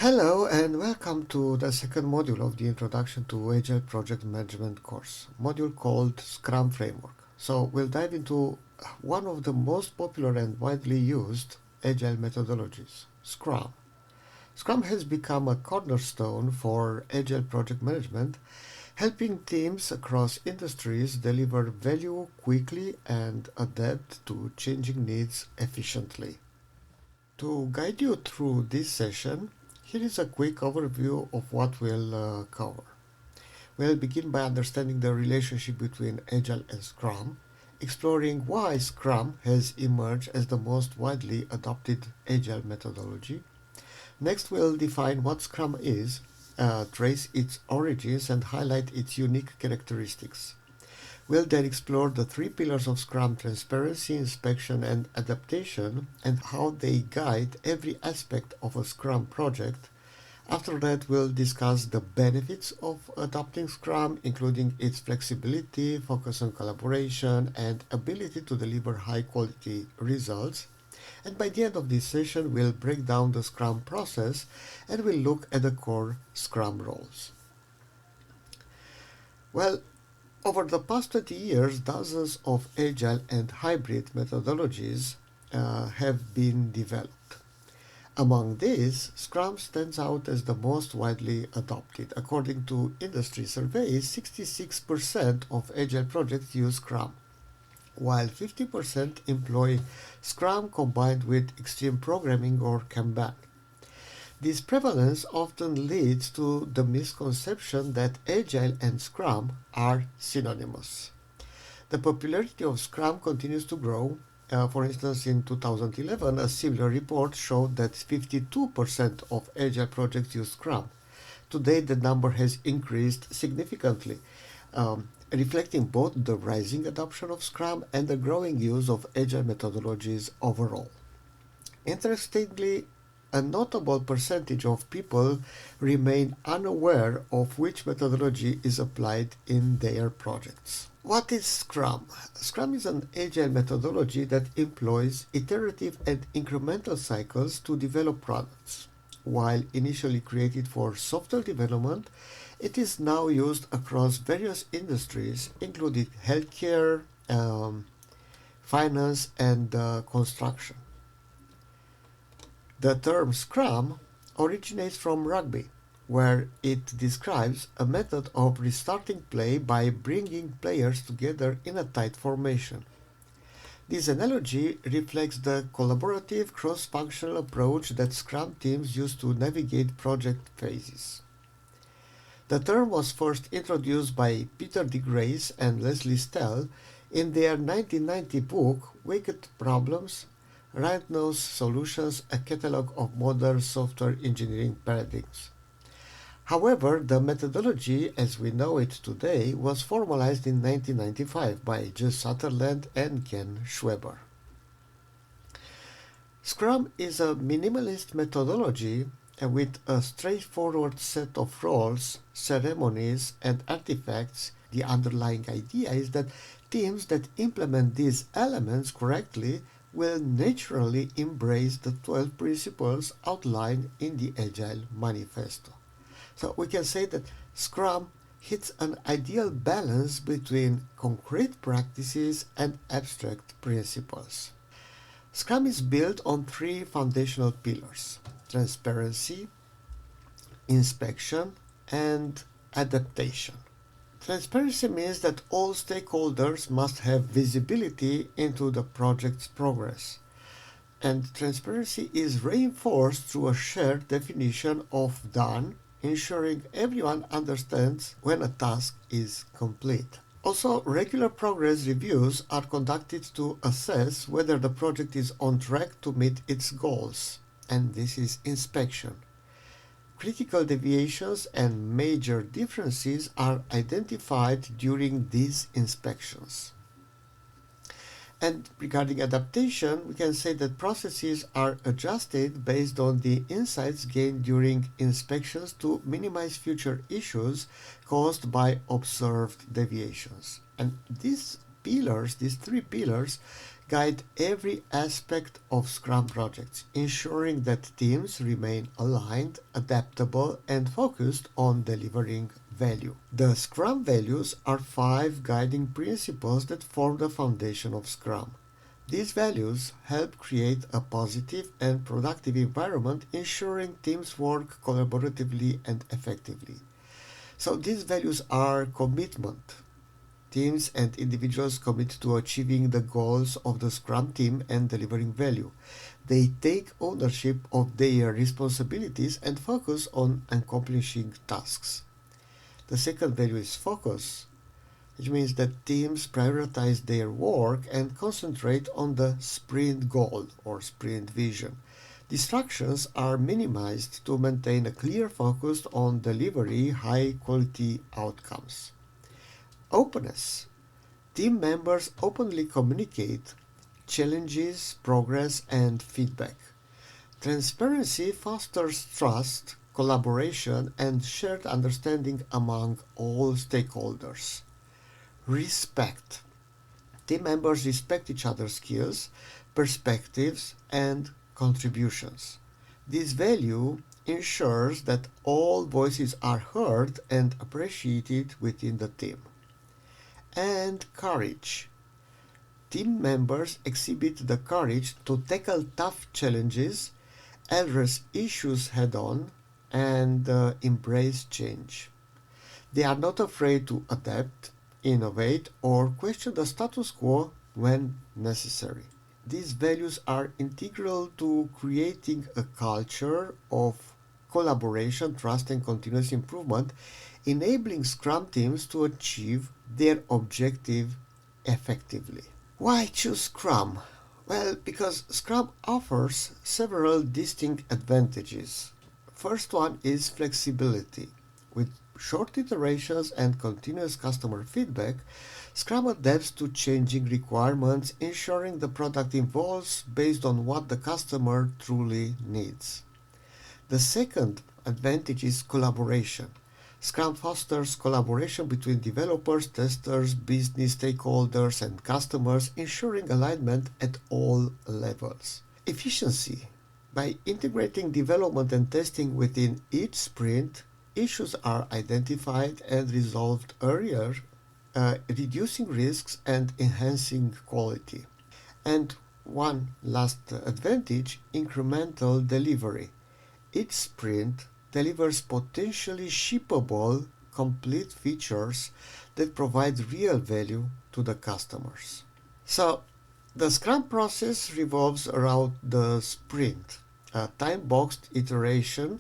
Hello and welcome to the second module of the Introduction to Agile Project Management course, module called Scrum Framework. So we'll dive into one of the most popular and widely used Agile methodologies, Scrum. Scrum has become a cornerstone for Agile project management, helping teams across industries deliver value quickly and adapt to changing needs efficiently. To guide you through this session, here is a quick overview of what we'll cover. We'll begin by understanding the relationship between Agile and Scrum, exploring why Scrum has emerged as the most widely adopted Agile methodology. Next, we'll define what Scrum is, trace its origins, and highlight its unique characteristics. We'll then explore the three pillars of Scrum: transparency, inspection, and adaptation, and how they guide every aspect of a Scrum project. After that, we'll discuss the benefits of adopting Scrum, including its flexibility, focus on collaboration, and ability to deliver high-quality results. And by the end of this session, we'll break down the Scrum process and we'll look at the core Scrum roles. Well, over the past 20 years, dozens of Agile and hybrid methodologies have been developed. Among these, Scrum stands out as the most widely adopted. According to industry surveys, 66% of Agile projects use Scrum, while 50% employ Scrum combined with extreme programming or Kanban. This prevalence often leads to the misconception that Agile and Scrum are synonymous. The popularity of Scrum continues to grow. For instance, in 2011, a similar report showed that 52% of Agile projects use Scrum. Today, the number has increased significantly, reflecting both the rising adoption of Scrum and the growing use of Agile methodologies overall. Interestingly, a notable percentage of people remain unaware of which methodology is applied in their projects. What is Scrum? Scrum is an Agile methodology that employs iterative and incremental cycles to develop products. While initially created for software development, it is now used across various industries, including healthcare, finance, and construction. The term Scrum originates from rugby, where it describes a method of restarting play by bringing players together in a tight formation. This analogy reflects the collaborative, cross-functional approach that Scrum teams use to navigate project phases. The term was first introduced by Peter de Grace and Leslie Stell in their 1990 book Wicked Problems, Right-Nose Solutions, a catalog of modern software engineering paradigms. However, the methodology as we know it today was formalized in 1995 by J. Sutherland and Ken Schwaber. Scrum is a minimalist methodology with a straightforward set of roles, ceremonies, and artifacts. The underlying idea is that teams that implement these elements correctly will naturally embrace the 12 principles outlined in the Agile Manifesto. So we can say that Scrum hits an ideal balance between concrete practices and abstract principles. Scrum is built on three foundational pillars: transparency, inspection, and adaptation. Transparency means that all stakeholders must have visibility into the project's progress. And transparency is reinforced through a shared definition of done, ensuring everyone understands when a task is complete. Also, regular progress reviews are conducted to assess whether the project is on track to meet its goals, and this is inspection. Critical deviations and major differences are identified during these inspections. And regarding adaptation, we can say that processes are adjusted based on the insights gained during inspections to minimize future issues caused by observed deviations. And these three pillars, guide every aspect of Scrum projects, ensuring that teams remain aligned, adaptable, and focused on delivering value. The Scrum values are 5 guiding principles that form the foundation of Scrum. These values help create a positive and productive environment, ensuring teams work collaboratively and effectively. So these values are commitment. Teams and individuals commit to achieving the goals of the Scrum team and delivering value. They take ownership of their responsibilities and focus on accomplishing tasks. The second value is focus, which means that teams prioritize their work and concentrate on the sprint goal or sprint vision. Distractions are minimized to maintain a clear focus on delivering high quality outcomes. Openness. Team members openly communicate challenges, progress, and feedback. Transparency fosters trust, collaboration, and shared understanding among all stakeholders. Respect. Team members respect each other's skills, perspectives, and contributions. This value ensures that all voices are heard and appreciated within the team. And courage. Team members exhibit the courage to tackle tough challenges, address issues head on, and embrace change. They are not afraid to adapt, innovate, or question the status quo when necessary. These values are integral to creating a culture of collaboration, trust, and continuous improvement, enabling Scrum teams to achieve their objective effectively. Why choose Scrum? Well, because Scrum offers several distinct advantages. First one is flexibility. With short iterations and continuous customer feedback, Scrum adapts to changing requirements, ensuring the product evolves based on what the customer truly needs. The second advantage is collaboration. Scrum fosters collaboration between developers, testers, business stakeholders, and customers, ensuring alignment at all levels. Efficiency. By integrating development and testing within each sprint, issues are identified and resolved earlier, reducing risks and enhancing quality. And one last advantage, incremental delivery. Each sprint delivers potentially shippable, complete features that provide real value to the customers. So, the Scrum process revolves around the sprint, a time-boxed iteration,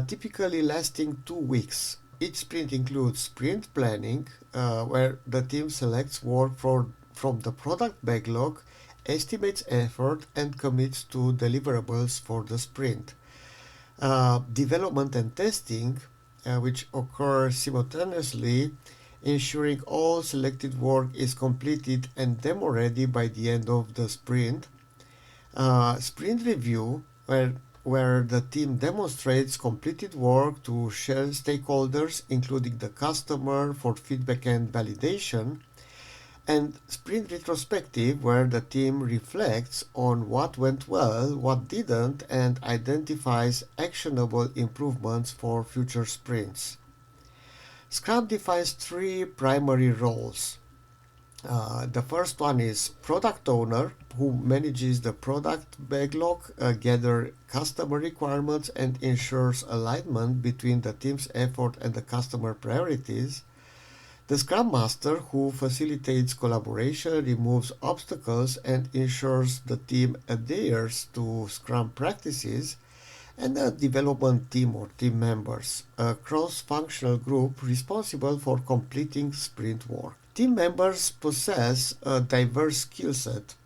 typically lasting 2 weeks. Each sprint includes sprint planning, where the team selects work from the product backlog, estimates effort, and commits to deliverables for the sprint. Development and testing, which occur simultaneously, ensuring all selected work is completed and demo ready by the end of the sprint. Sprint review, where the team demonstrates completed work to share stakeholders, including the customer, for feedback and validation. And sprint retrospective, where the team reflects on what went well, what didn't, and identifies actionable improvements for future sprints. Scrum defines 3 primary roles. The first one is product owner, who manages the product backlog, gather customer requirements, and ensures alignment between the team's effort and the customer priorities. The Scrum Master, who facilitates collaboration, removes obstacles, and ensures the team adheres to Scrum practices. And the development team or team members, a cross-functional group responsible for completing sprint work. Team members possess a diverse skill set,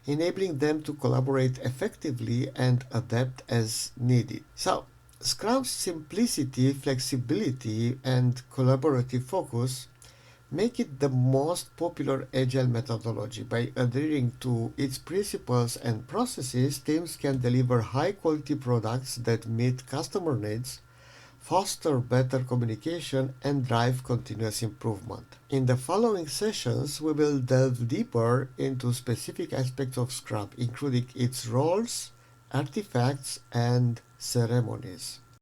enabling them to collaborate effectively and adapt as needed. So, Scrum's simplicity, flexibility, and collaborative focus make it the most popular agile methodology. By adhering to its principles and processes, teams can deliver high quality products that meet customer needs, foster better communication, and drive continuous improvement. In the following sessions, we will delve deeper into specific aspects of Scrum, including its roles, artifacts, and ceremonies.